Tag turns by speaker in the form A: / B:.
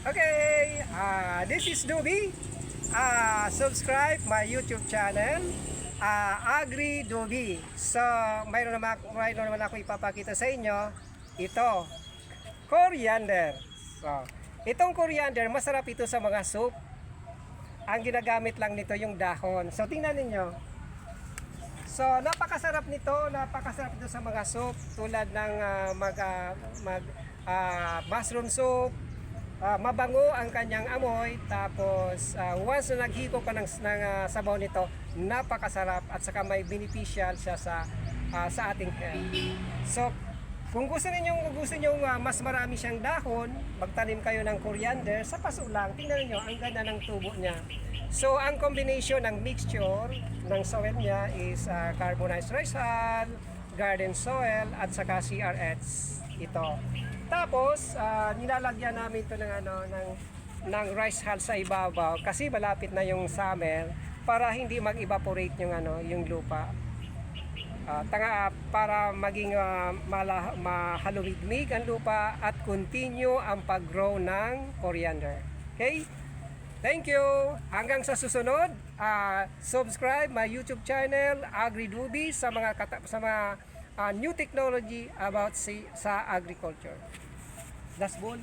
A: Okay, this is Doby. Subscribe my YouTube channel, Agri Doby. So, mayroon naman ako ipapakita sa inyo. Ito, coriander. So, itong coriander, masarap ito sa mga soup. Ang ginagamit lang nito yung dahon. So, tingnan ninyo. So, napakasarap nito sa mga soup tulad ng mushroom soup. Mabango ang kanyang amoy, tapos once na naghiko ka ng sabaw nito, napakasarap at saka may beneficial siya sa ating health. So kung gusto niyo mas marami siyang dahon, magtanim kayo ng coriander sa paso lang. Tingnan niyo ang ganda ng tubo niya. So ang combination ng mixture ng soil niya is carbonized rice hull, garden soil at saka CRX ito. Tapos nilalagyan namin ito ng rice hull sa ibabaw kasi malapit na yung summer para hindi mag-evaporate yung lupa. Para maging mahalumigmig ang lupa at continue ang pag-grow ng coriander. Okay? Thank you. Hanggang sa susunod, subscribe my YouTube channel Agri Doby sa mga new technology about sa agriculture. That's all.